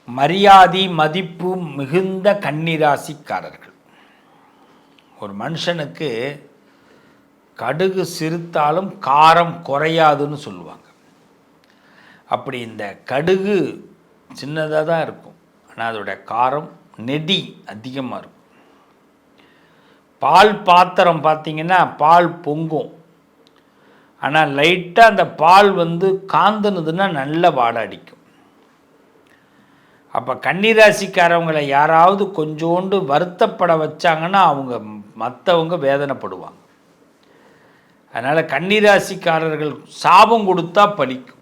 மரியாதை மதிப்பு மிகுந்த கன்னிராசிக்காரர்கள். ஒரு மனுஷனுக்கு கடுகு சிறுத்தாலும் காரம் குறையாதுன்னு சொல்லுவாங்க. அப்படி இந்த கடுகு சின்னதாக தான் இருக்கும், ஆனால் அதோடைய காரம் நெடி அதிகமாக இருக்கும். பால் பாத்திரம் பார்த்திங்கன்னா பால் பொங்கும், ஆனால் லைட்டாக அந்த பால் காந்துனதுன்னா நல்ல வாடை அடிக்கும். அப்போ கன்னிராசிக்காரவங்களை யாராவது கொஞ்சோண்டு வருத்தப்பட வச்சாங்கன்னா அவங்க மற்றவங்க வேதனைப்படுவாங்க. அதனால் கன்னிராசிக்காரர்கள் சாபம் கொடுத்தா பலிக்கும்,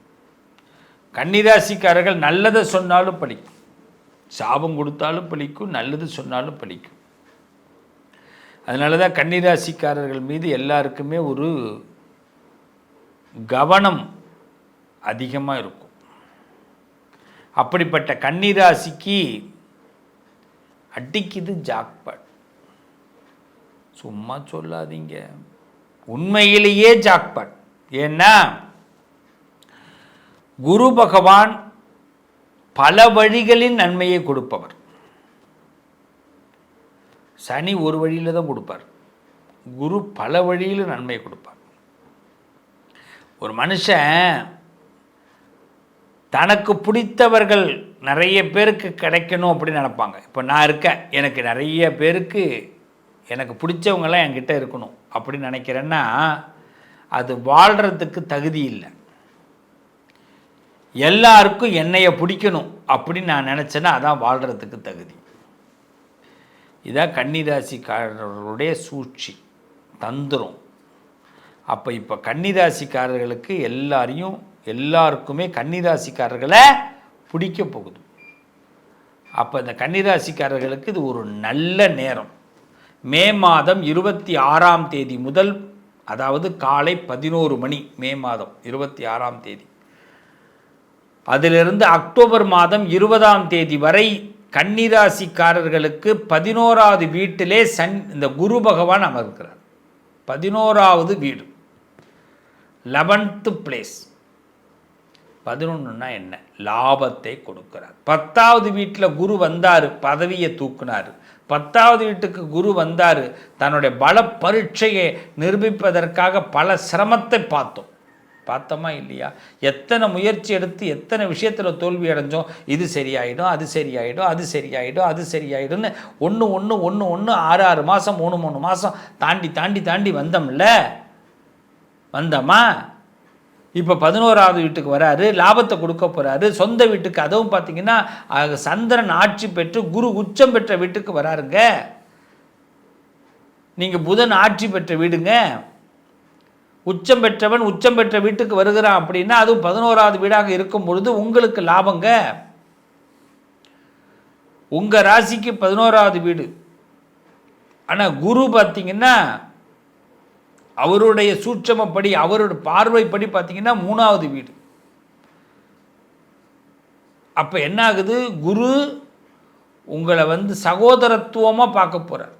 கன்னிராசிக்காரர்கள் நல்லதை சொன்னாலும் பலிக்கும். சாபம் கொடுத்தாலும் பலிக்கும், நல்லது சொன்னாலும் பலிக்கும். அதனால தான் கன்னிராசிக்காரர்கள் மீது எல்லாருக்குமே ஒரு கவனம் அதிகமாக இருக்கும். அப்படிப்பட்ட கன்னிராசிக்கு அடிக்குது ஜாக்பாட். சும்மா சொல்லாதீங்க, உண்மையிலேயே ஜாக்பாட். ஏன்னா குரு பகவான் பல வழிகளின் நன்மையை கொடுப்பவர். சனி ஒரு வழியில் தான் கொடுப்பார், குரு பல வழியில் நன்மையை கொடுப்பார். ஒரு மனுஷன் தனக்கு பிடித்தவர்கள் நிறைய பேருக்கு கிடைக்கணும் அப்படின்னு நினைப்பாங்க. இப்போ நான் இருக்கேன், எனக்கு நிறைய பேருக்கு எனக்கு பிடிச்சவங்கெல்லாம் என்கிட்ட இருக்கணும் அப்படின்னு நினைக்கிறேன்னா அது வாழ்கிறதுக்கு தகுதி இல்லை. எல்லாருக்கும் என்னைய பிடிக்கணும் அப்படின்னு நான் நினச்சேன்னா அதான் வாழ்கிறதுக்கு தகுதி. இதான் கன்னிராசிக்காரர்களுடைய சூழ்ச்சி, தந்திரம். அப்போ இப்போ கன்னிராசிக்காரர்களுக்கு எல்லாருக்குமே கன்னிராசிக்காரர்களை பிடிக்க போகுது. அப்போ இந்த கன்னிராசிக்காரர்களுக்கு இது ஒரு நல்ல நேரம். மே மாதம் 26ஆம் தேதி முதல், அதாவது காலை 11 மணி, மே மாதம் 26ஆம் தேதி, அதிலிருந்து அக்டோபர் மாதம் 20ஆம் தேதி வரை கன்னிராசிக்காரர்களுக்கு 11வது வீட்டிலே இந்த குரு பகவான் அமர்கிறார். 11வது வீடு, 11th பிளேஸ். 11ன்னா என்ன? லாபத்தை கொடுக்கிறார். 10வது வீட்டில் குரு வந்தார், பதவியை தூக்குனார். 10வது வீட்டுக்கு குரு வந்தார், தன்னுடைய பல பரீட்சையை நிரூபிப்பதற்காக பல சிரமத்தை பார்த்தோமா இல்லையா? எத்தனை முயற்சி எடுத்து எத்தனை விஷயத்தில் தோல்வி அடைஞ்சோம். இது சரியாயிடும், அது சரியாயிடும், அது சரியாயிடும், அது சரியாயிடும்னு ஒன்று 6 மாதம் 3 மாதம் தாண்டி வந்தோமா? இப்போ 11வது வீட்டுக்கு வராரு, லாபத்தை கொடுக்க போகிறாரு. சொந்த வீட்டுக்கு, அதுவும் பார்த்தீங்கன்னா சந்திரன் ஆட்சி பெற்று குரு உச்சம் பெற்ற வீட்டுக்கு வராருங்க. நீங்கள் புதன் ஆட்சி பெற்ற வீடுங்க, உச்சம் பெற்றவன் உச்சம் பெற்ற வீட்டுக்கு வருகிறான் அப்படின்னா அதுவும் 11வது வீடாக இருக்கும் பொழுது உங்களுக்கு லாபங்க. உங்கள் ராசிக்கு 11வது வீடு. ஆனால் குரு பார்த்தீங்கன்னா அவருடைய சூட்சமப்படி, அவருடைய பார்வைப்படி பார்த்தீங்கன்னா 3வது வீடு. அப்போ என்ன ஆகுது? குரு உங்களை சகோதரத்துவமாக பார்க்க போகிறார்.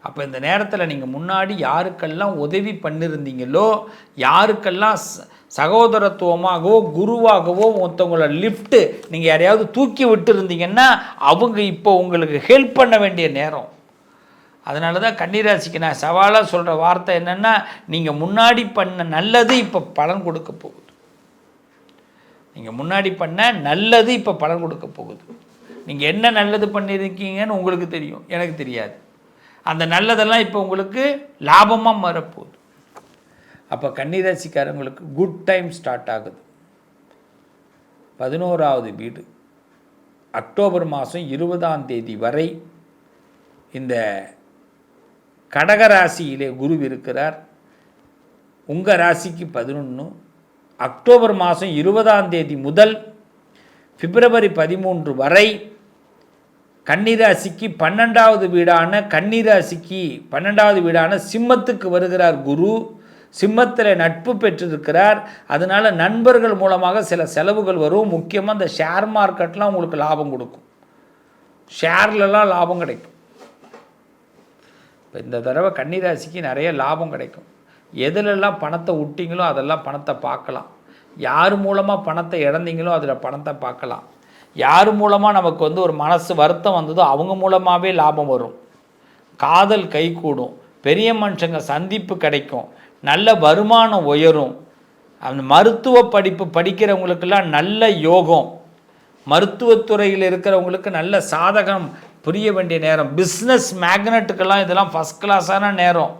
அப்போ இந்த நேரத்தில் நீங்கள் முன்னாடி யாருக்கெல்லாம் உதவி பண்ணியிருந்தீங்களோ, யாருக்கெல்லாம் சகோதரத்துவமாகவோ குருவாகவோ ஒருத்தவங்கள லிஃப்ட்டு நீங்கள் யாரையாவது தூக்கி விட்டு இருந்தீங்கன்னா அவங்க இப்போ உங்களுக்கு ஹெல்ப் பண்ண வேண்டிய நேரம். அதனால தான் கன்னிராசிக்கு நான் சவாலாக சொல்கிற வார்த்தை என்னென்னா, நீங்கள் முன்னாடி பண்ண நல்லது இப்போ பலன் கொடுக்க போகுது. நீங்கள் முன்னாடி பண்ண நல்லது இப்போ பலன் கொடுக்க போகுது. நீங்கள் என்ன நல்லது பண்ணியிருக்கீங்கன்னு உங்களுக்கு தெரியும், எனக்கு தெரியாது. அந்த நல்லதெல்லாம் இப்போ உங்களுக்கு லாபமாக மாறப்போகுது. அப்போ கன்னிராசிக்காரங்களுக்கு குட் டைம் ஸ்டார்ட் ஆகுது. 11வது வீடு அக்டோபர் மாதம் 20ஆம் தேதி வரை இந்த கடகராசியிலே குரு இருக்கிறார். உங்கள் ராசிக்கு 11. அக்டோபர் மாதம் 20ஆம் தேதி முதல் பிப்ரவரி 13 வரை கன்னிராசிக்கு 12வது வீடான சிம்மத்துக்கு வருகிறார் குரு. சிம்மத்தில் நட்பு பெற்றிருக்கிறார். அதனால் நண்பர்கள் மூலமாக சில செலவுகள் வரும். முக்கியமாக இந்த ஷேர் மார்க்கெட்லாம் உங்களுக்கு லாபம் கொடுக்கும், ஷேர்லலாம் லாபம் கிடைக்கும். இப்போ இந்த தடவை கன்னிராசிக்கு நிறைய லாபம் கிடைக்கும். எதிலெல்லாம் பணத்தை விட்டீங்களோ அதெல்லாம் பணத்தை பார்க்கலாம். யார் மூலமாக பணத்தை இழந்தீங்களோ அதில் பணத்தை பார்க்கலாம். யார் மூலமாக நமக்கு வந்து ஒரு மனசு வருத்தம் வந்ததோ அவங்க மூலமாகவே லாபம் வரும். காதல் கைகூடும், பெரிய மனுஷங்க சந்திப்பு கிடைக்கும், நல்ல வருமானம் உயரும். அந்த மருத்துவ படிப்பு படிக்கிறவங்களுக்கெல்லாம் நல்ல யோகம், மருத்துவத்துறையில் இருக்கிறவங்களுக்கு நல்ல சாதகம் புரிய வேண்டிய நேரம். பிஸ்னஸ் மேக்னட்டுக்கெல்லாம் இதெல்லாம் ஃபஸ்ட் கிளாஸான நேரம்.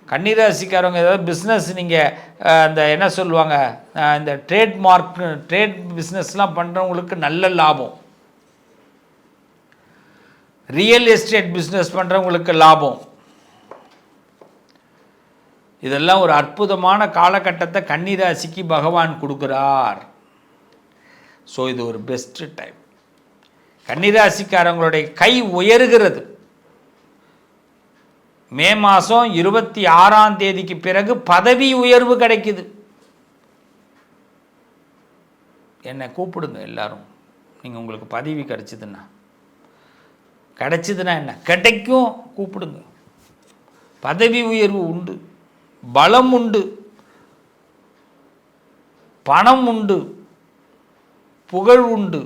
கன்னிராசிக்காரவங்க ஏதாவது பிஸ்னஸ் நீங்கள் அந்த என்ன சொல்லுவாங்க, இந்த ட்ரேட் பிஸ்னஸ்லாம் பண்ணுறவங்களுக்கு நல்ல லாபம். ரியல் எஸ்டேட் பிஸ்னஸ் பண்ணுறவங்களுக்கு லாபம். இதெல்லாம் ஒரு அற்புதமான காலகட்டத்தை கன்னிராசிக்கு பகவான் கொடுக்குறார். ஸோ இது ஒரு பெஸ்ட்டு டைம். கன்னிராசிக்காரங்களுடைய கை உயர்கிறது. மே மாதம் 26ஆம் தேதிக்கு பிறகு பதவி உயர்வு கிடைக்குது. என்னை கூப்பிடுங்க எல்லாரும், நீங்கள் உங்களுக்கு பதவி கிடைச்சிதுன்னா என்ன கிடைக்கும், கூப்பிடுங்க. பதவி உயர்வு உண்டு, பலம் உண்டு, பணம் உண்டு, புகழ் உண்டு,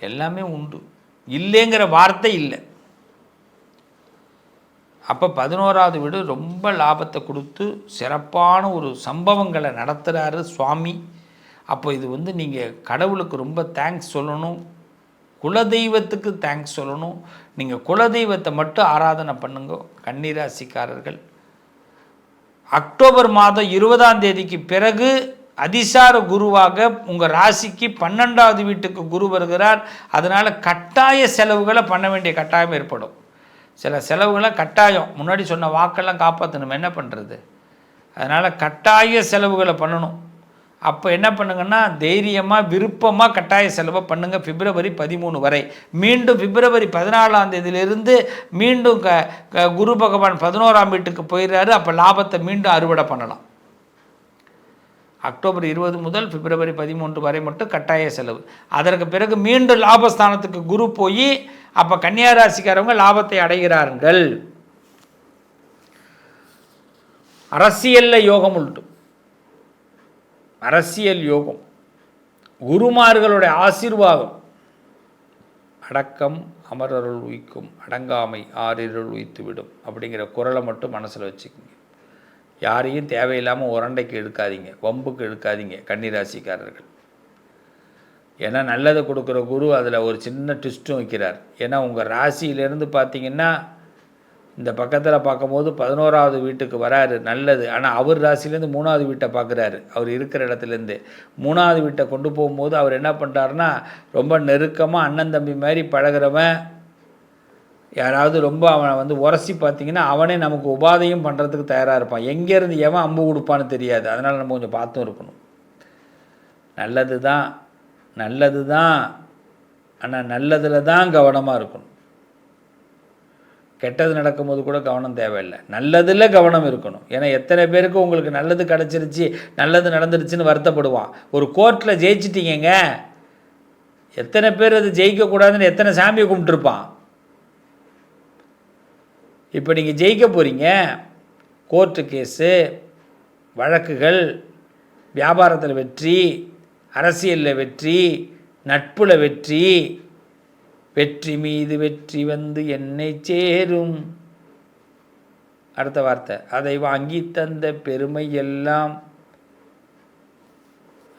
எல்லாமே உண்டு. இல்லைங்கிற வார்த்தை இல்லை. அப்போ 11ஆவது வீடு ரொம்ப லாபத்தை கொடுத்து சிறப்பான ஒரு சம்பவங்களை நடத்துகிறாரு சுவாமி. அப்போ இது வந்து நீங்கள் கடவுளுக்கு ரொம்ப தேங்க்ஸ் சொல்லணும், குலதெய்வத்துக்கு தேங்க்ஸ் சொல்லணும். நீங்கள் குலதெய்வத்தை மட்டும் ஆராதனை பண்ணுங்க கன்னிராசிக்காரர்கள். அக்டோபர் மாதம் 20ஆம் தேதிக்கு பிறகு அதிசார குருவாக உங்கள் ராசிக்கு 12ஆவது வீட்டுக்கு குரு வருகிறார். அதனால் கட்டாய செலவுகளை பண்ண வேண்டிய கட்டாயம் ஏற்படும். சில செலவுகளை கட்டாயம், முன்னாடி சொன்ன வாக்கெல்லாம் காப்பாற்றணும், என்ன பண்ணுறது? அதனால் கட்டாய செலவுகளை பண்ணணும். அப்போ என்ன பண்ணுங்கன்னா தைரியமாக விருப்பமாக கட்டாய செலவை பண்ணுங்கள். பிப்ரவரி 13 வரை. மீண்டும் பிப்ரவரி 14ஆம் தேதியிலிருந்து மீண்டும் குரு பகவான் 11ஆம் வீட்டுக்கு போயிடுறாரு. அப்போ லாபத்தை மீண்டும் அறுவடை பண்ணலாம். அக்டோபர் 20 முதல் பிப்ரவரி 13 வரை மட்டும் கட்டாய செலவு. அதற்கு பிறகு மீண்டும் லாபஸ்தானத்துக்கு குரு போய் அப்போ கன்னியாராசிக்காரவங்க லாபத்தை அடைகிறார்கள். அரசியலில் யோகம் உண்டு, அரசியல் யோகம், குருமார்களுடைய ஆசீர்வாதம். அடக்கம் அமரருள் உய்க்கும், அடங்காமை ஆறிருள் உய்த்து விடும் அப்படிங்கிற குரலை மட்டும் மனசில் வச்சுக்கோங்க. யாரையும் தேவையில்லாமல் உரண்டைக்கு எடுக்காதீங்க, வம்புக்கு எடுக்காதீங்க கன்னிராசிக்காரர்கள். ஏன்னா நல்லதை கொடுக்குற குரு அதில் ஒரு சின்ன ட்விஸ்ட்டும் வைக்கிறார். ஏன்னா உங்கள் ராசியிலேருந்து பார்த்தீங்கன்னா இந்த பக்கத்தில் பார்க்கும்போது 11ஆவது வீட்டுக்கு வராரு, நல்லது. ஆனால் அவர் ராசிலேருந்து 3ஆவது வீட்டை பார்க்குறாரு. அவர் இருக்கிற இடத்துலேருந்து 3ஆவது வீட்டை கொண்டு போகும்போது அவர் என்ன பண்ணுறாருன்னா, ரொம்ப நெருக்கமாக அண்ணன் தம்பி மாதிரி பழகிறவன் யாராவது ரொம்ப அவனை வந்து உரசி பார்த்திங்கன்னா அவனே நமக்கு உபாதையும் பண்ணுறதுக்கு தயாராக இருப்பான். எங்கேருந்து எவன் அம்பு கொடுப்பான்னு தெரியாது. அதனால் நம்ம கொஞ்சம் பார்த்தும் இருக்கணும். நல்லது தான், நல்லது தான், ஆனால் நல்லதில் தான் கவனமாக இருக்கணும். கெட்டது நடக்கும்போது கூட கவனம் தேவையில்லை, நல்லதில் கவனம் இருக்கணும். ஏன்னா எத்தனை பேருக்கு உங்களுக்கு நல்லது கிடச்சிருச்சு, நல்லது நடந்துருச்சுன்னு வருத்தப்படுவான். ஒரு கோர்ட்டில் ஜெயிச்சிட்டிங்க, எத்தனை பேர் அது ஜெயிக்கக்கூடாதுன்னு எத்தனை சாமியை கும்பிட்டுருப்பான். இப்போ நீங்கள் ஜெயிக்க போகிறீங்க. கோர்ட்டு கேஸு, வழக்குகள், வியாபாரத்தில் வெற்றி, அரசியலில் வெற்றி, நட்பில் வெற்றி, வெற்றி மீது வெற்றி வந்து என்னை சேரும். அடுத்த வார்த்தை, அதை வாங்கி தந்த பெருமை எல்லாம்.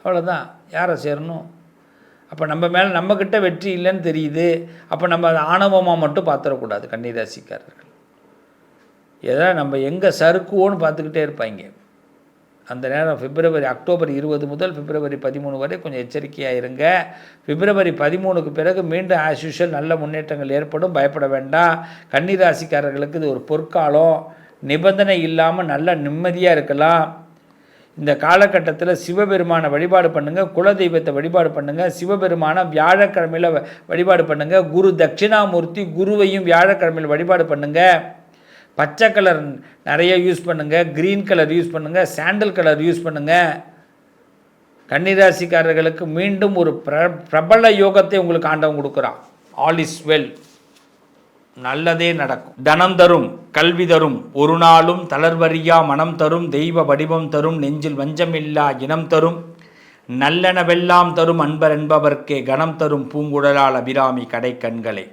அவ்வளோதான். யாரை சேரணும்? அப்போ நம்ம மேலே நம்மக்கிட்ட வெற்றி இல்லைன்னு தெரியுது. அப்போ நம்ம அதை ஆணவமாக மட்டும் பார்த்துடக்கூடாது கன்னிராசிக்காரர்கள். ஏதோ நம்ம எங்கே சறுக்குவோன்னு பார்த்துக்கிட்டே இருப்பாங்க. அந்த நேரம் அக்டோபர் 20 முதல் பிப்ரவரி 13 வரை கொஞ்சம் எச்சரிக்கையாக இருங்க. பிப்ரவரி 13க்கு பிறகு மீண்டும் ஆஸ் யூஷுவல் நல்ல முன்னேற்றங்கள் ஏற்படும், பயப்பட வேண்டாம். கன்னிராசிக்காரர்களுக்கு இது ஒரு பொற்காலம். நிபந்தனை இல்லாமல் நல்ல நிம்மதியாக இருக்கலாம். இந்த காலகட்டத்தில் சிவபெருமானை வழிபாடு பண்ணுங்கள், குலதெய்வத்தை வழிபாடு பண்ணுங்கள். சிவபெருமானை வியாழக்கிழமையில் வழிபாடு பண்ணுங்கள். குரு தட்சிணாமூர்த்தி குருவையும் வியாழக்கிழமையில் வழிபாடு பண்ணுங்கள். பச்சை கலர் நிறைய யூஸ் பண்ணுங்கள், க்ரீன் கலர் யூஸ் பண்ணுங்கள், சாண்டல் கலர் யூஸ் பண்ணுங்கள். கன்னிராசிக்காரர்களுக்கு மீண்டும் ஒரு பிரபல யோகத்தை உங்களுக்கு ஆண்டவன் கொடுக்குறான். ஆல் இஸ் வெல், நல்லதே நடக்கும். தனம் தரும், கல்வி தரும், ஒரு நாளும் தளர்வறியா மனம் தரும், தெய்வ வடிவம் தரும், நெஞ்சில் வஞ்சமில்லா இனம் தரும், நல்லனவெல்லாம் தரும் அன்பர் என்பவர்க்கே கணம் தரும் பூங்குழலால் அபிராமி கடை கண்களே.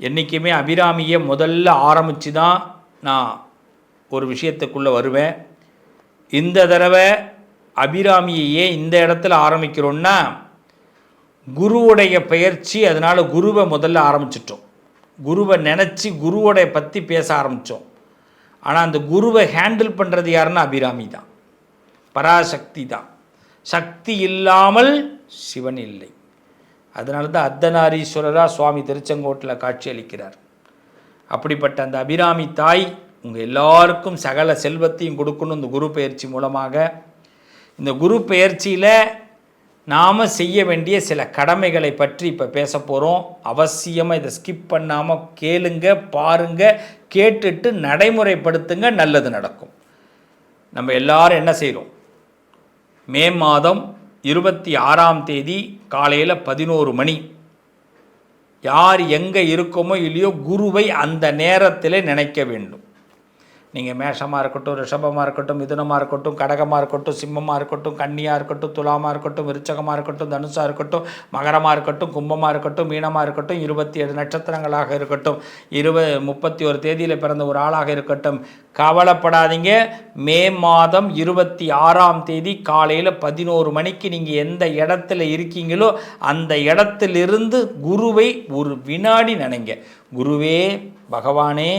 என்றைக்குமே அபிராமியை முதல்ல ஆரம்பித்து தான் நான் ஒரு விஷயத்துக்குள்ளே வருவேன். இந்த தடவை அபிராமியை ஏன் இந்த இடத்துல ஆரம்பிக்கிறோன்னா, குருவுடைய பெயர்ச்சி, அதனால் குருவை முதல்ல ஆரம்பிச்சிட்டோம். குருவை நினச்சி குருவோடைய பற்றி பேச ஆரம்பித்தோம். ஆனால் அந்த குருவை ஹேண்டில் பண்ணுறது யாருன்னா அபிராமி தான், பராசக்தி தான். சக்தி இல்லாமல் சிவன் இல்லை. அதனால தான் அர்த்தநாரீஸ்வரராக சுவாமி திருச்செங்கோட்டில் காட்சி அளிக்கிறார். அப்படிப்பட்ட அந்த அபிராமி தாய் உங்கள் எல்லாருக்கும் சகல செல்வத்தையும் கொடுக்கணும் இந்த குரு பெயர்ச்சி மூலமாக. இந்த குரு பெயர்ச்சியில் நாம் செய்ய வேண்டிய சில கடமைகளை பற்றி இப்போ பேச போகிறோம். அவசியமாக இதை ஸ்கிப் பண்ணாமல் கேளுங்க, பாருங்கள், கேட்டுட்டு நடைமுறைப்படுத்துங்க, நல்லது நடக்கும். நம்ம எல்லாரும் என்ன செய்கிறோம்? மே மாதம் 26ஆம் தேதி காலையில் 11 மணி, யார் எங்கே இருக்கோமோ இல்லையோ குருவை அந்த நேரத்தில் நினைக்க வேண்டும். நீங்கள் மேஷமாக இருக்கட்டும், ரிஷபமாக இருக்கட்டும், மிதுனமாக இருக்கட்டும், கடகமாக இருக்கட்டும், சிம்மமாக இருக்கட்டும், கன்னியாக இருக்கட்டும், துலாமாக இருக்கட்டும், விருச்சகமாக இருக்கட்டும், தனுசாக இருக்கட்டும், மகரமாக இருக்கட்டும், கும்பமாக இருக்கட்டும், மீனமாக இருக்கட்டும், 27 நட்சத்திரங்களாக இருக்கட்டும், 31 தேதியில் பிறந்த ஒரு ஆளாக இருக்கட்டும், கவலைப்படாதீங்க. மே மாதம் 26ஆம் தேதி காலையில் 11 மணிக்கு நீங்கள் எந்த இடத்துல இருக்கீங்களோ அந்த இடத்திலிருந்து குருவை ஒரு வினாடி நினைங்க. குருவே, பகவானே,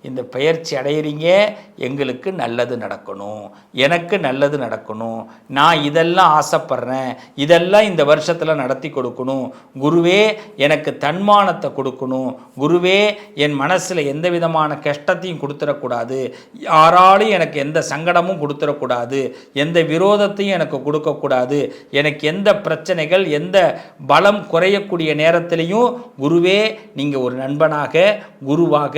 இந்த பயிற்சி அடையிறீங்க, எங்களுக்கு நல்லது நடக்கணும், எனக்கு நல்லது நடக்கணும், நான் இதெல்லாம் ஆசைப்படுறேன், இதெல்லாம் இந்த வருஷத்தில் நடத்தி கொடுக்கணும். குருவே, எனக்கு தன்மானத்தை கொடுக்கணும். குருவே, என் மனசில் எந்த விதமான கஷ்டத்தையும் கொடுத்துடக்கூடாது, யாராலும் எனக்கு எந்த சங்கடமும் கொடுத்துடக்கூடாது, எந்த விரோதத்தையும் எனக்கு கொடுக்கக்கூடாது, எனக்கு எந்த பிரச்சனைகள், எந்த பலம் குறையக்கூடிய நேரத்திலையும் குருவே, நீங்கள் ஒரு நண்பனாக, குருவாக,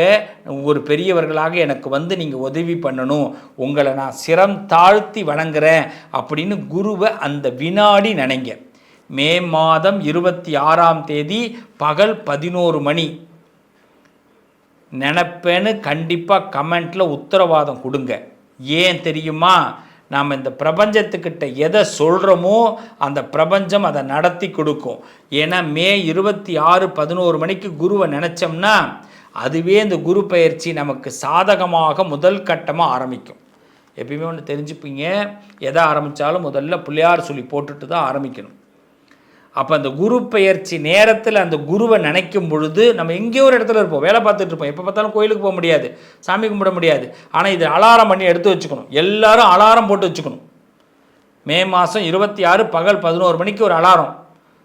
ஒரு பெரியவர்களாக எனக்கு வந்து நீங்கள் உதவி பண்ணணும், உங்களை நான் சிரம் தாழ்த்தி வணங்குறேன் அப்படின்னு குருவை அந்த வினாடி நினைங்க. மே மாதம் 26ஆம் தேதி பகல் 11 மணி நினைப்பேன்னு கண்டிப்பாக கமெண்ட்டில் உத்தரவாதம் கொடுங்க. ஏன் தெரியுமா? நாம் இந்த பிரபஞ்சத்துக்கிட்ட எதை சொல்கிறோமோ அந்த பிரபஞ்சம் அதை நடத்தி கொடுக்கும். ஏன்னா மே 26 11 மணிக்கு குருவை நினச்சோம்னா அதுவே இந்த குரு பயிற்சி நமக்கு சாதகமாக முதல் கட்டமாக ஆரம்பிக்கும். எப்பயுமே ஒன்று தெரிஞ்சுப்பீங்க, எதை ஆரம்பித்தாலும் முதல்ல பிள்ளையார் சொல்லி போட்டுட்டு தான் ஆரம்பிக்கணும். அப்போ அந்த குரு பயிற்சி நேரத்தில் அந்த குருவை நினைக்கும் பொழுது நம்ம எங்கேயோ ஒரு இடத்துல இருப்போம், வேலை பார்த்துட்டு இருப்போம், எப்போ பார்த்தாலும் கோயிலுக்கு போக முடியாது, சாமி கும்பிட முடியாது. ஆனால் இது அலாரம் பண்ணி எடுத்து வச்சுக்கணும், எல்லாரும் அலாரம் போட்டு வச்சுக்கணும். மே மாதம் 26 பகல் 11 மணிக்கு ஒரு அலாரம்.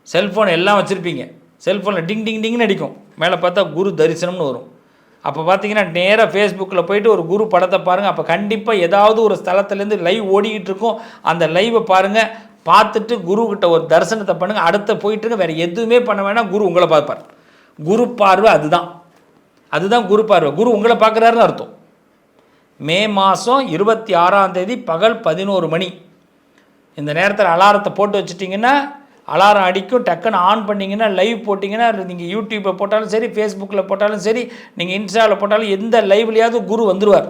செல்ஃபோன் எல்லாம் வச்சுருப்பீங்க, செல்ஃபோனில் டிங் டிங் டிங்னு அடிக்கும், மேலே பார்த்தா குரு தரிசனம்னு வரும். அப்போ பார்த்தீங்கன்னா நேராக ஃபேஸ்புக்கில் போயிட்டு ஒரு குரு படத்தை பாருங்கள். அப்போ கண்டிப்பாக ஏதாவது ஒரு ஸ்தலத்துலேருந்து லைவ் ஓடிக்கிட்டு இருக்கும், அந்த லைவை பாருங்கள், பார்த்துட்டு குருக்கிட்ட ஒரு தரிசனத்தை பண்ணுங்கள், அடுத்த போயிட்டுருங்க. வேறு எதுவுமே பண்ண வேணாம், குரு உங்களை பார்ப்பார். குரு பார்வை அதுதான் குரு பார்வை. குரு உங்களை பார்க்குறாருன்னு அர்த்தம். மே மாதம் 26ஆம் தேதி பகல் 11 மணி இந்த நேரத்தில் அலாரத்தை போட்டு வச்சுட்டிங்கன்னா அலாரம் அடிக்கும், டக்குன்னு ஆன் பண்ணிங்கன்னா லைவ் போட்டிங்கன்னா, நீங்கள் யூடியூப்பில் போட்டாலும் சரி, ஃபேஸ்புக்கில் போட்டாலும் சரி, நீங்கள் இன்ஸ்டாவில் போட்டாலும் எந்த லைவ்லையாவது குரு வந்துடுவார்.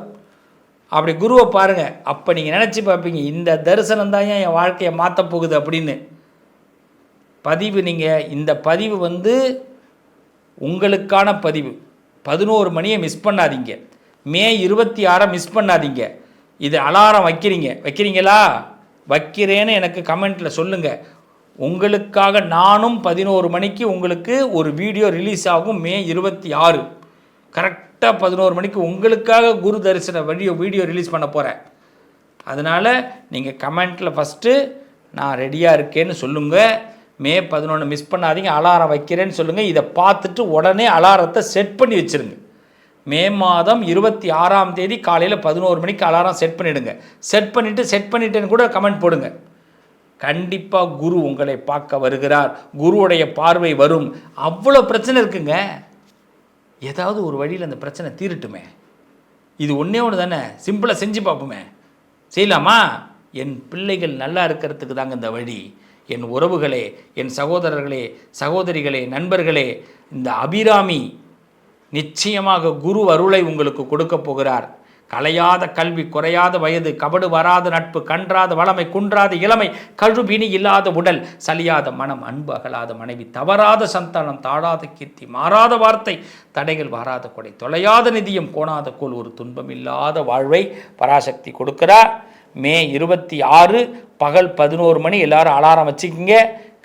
அப்படி குருவை பாருங்கள். அப்போ நீங்கள் நினச்சி பார்ப்பீங்க, இந்த தரிசனம் தான் என் வாழ்க்கையை மாற்ற போகுது அப்படின்னு. பதிவு நீங்கள் இந்த பதிவு வந்து உங்களுக்கான பதிவு. 11 மணியை மிஸ் பண்ணாதீங்க, மே 26 மிஸ் பண்ணாதீங்க. இது அலாரம் வைக்கிறீங்களா? வைக்கிறேன்னு எனக்கு கமெண்ட்டில் சொல்லுங்கள். உங்களுக்காக நானும் 11 மணிக்கு உங்களுக்கு ஒரு வீடியோ ரிலீஸ் ஆகும். மே 26 கரெக்டாக 11 மணிக்கு உங்களுக்காக குரு தரிசன வீடியோ ரிலீஸ் பண்ண போகிறேன். அதனால் நீங்கள் கமெண்ட்டில் ஃபஸ்ட்டு நான் ரெடியாக இருக்கேன்னு சொல்லுங்கள். மே 11 மிஸ் பண்ணாதீங்க, அலாரம் வைக்கிறேன்னு சொல்லுங்கள். இதை பார்த்துட்டு உடனே அலாரத்தை செட் பண்ணி வச்சுருங்க. மே மாதம் 26ஆம் தேதி காலையில் 11 மணிக்கு அலாரம் செட் பண்ணிவிடுங்க. செட் பண்ணிவிட்டேன்னு கூட கமெண்ட் போடுங்க. கண்டிப்பாக குரு உங்களை பார்க்க வருகிறார், குருவுடைய பார்வை வரும். அவ்வளோ பிரச்சனை இருக்குங்க, ஏதாவது ஒரு வழியில் அந்த பிரச்சனை தீரட்டுமே. இது ஒன்றே ஒன்று தானே, சிம்பிளாக செஞ்சு பார்ப்போமே. செய்யலாமா? என் பிள்ளைகள் நல்லா இருக்கிறதுக்கு தாங்க இந்த வழி. என் உறவுகளே, என் சகோதரர்களே, சகோதரிகளே, நண்பர்களே, இந்த அபிராமி நிச்சயமாக குரு அருளை உங்களுக்கு கொடுக்க போகிறார். கலையாத கல்வி, குறையாத வயது, கபடு வராத நட்பு, கன்றாத வளமை, குன்றாத இளமை, கழுபிணி இல்லாத உடல், சலியாத மனம், அன்பு அகலாத மனைவி, தவறாத சந்தானம், தாழாத கீர்த்தி, மாறாத வார்த்தை, தடைகள் வாராத கொடை, தொலையாத நிதியம், கோணாத கோல், ஒரு துன்பமில்லாத வாழ்வை பராசக்தி கொடுக்கிறார். மே 26 பகல் 11 மணி எல்லாரும் அலாரம் வச்சுக்கிங்க.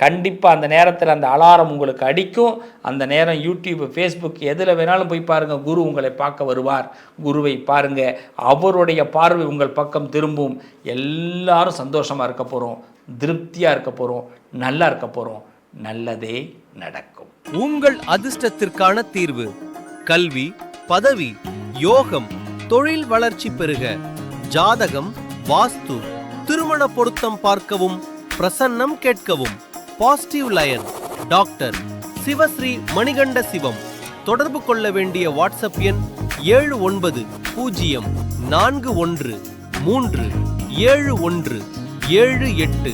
கண்டிப்பாக அந்த நேரத்தில் அந்த அலாரம் உங்களுக்கு அடிக்கும். அந்த நேரம் யூடியூப், ஃபேஸ்புக் எதில் வேணாலும் போய் பாருங்கள். குரு உங்களை பார்க்க வருவார். குருவை பாருங்கள், அவருடைய பார்வை உங்கள் பக்கம் திரும்பும். எல்லாரும் சந்தோஷமாக இருக்க போகிறோம், திருப்தியாக இருக்க போகிறோம், நல்லா இருக்க போகிறோம். நல்லதே நடக்கும். உங்கள் அதிர்ஷ்டத்திற்கான தீர்வு: கல்வி, பதவி, யோகம், தொழில் வளர்ச்சி பெருக. ஜாதகம், வாஸ்து, திருமண பொருத்தம் பார்க்கவும், பிரசன்னம் கேட்கவும். Positive line doctor Sivasri Manikanda Sivam. தொடர்பு கொள்ள வேண்டிய வாட்ஸ்அப் எண் 7904137178.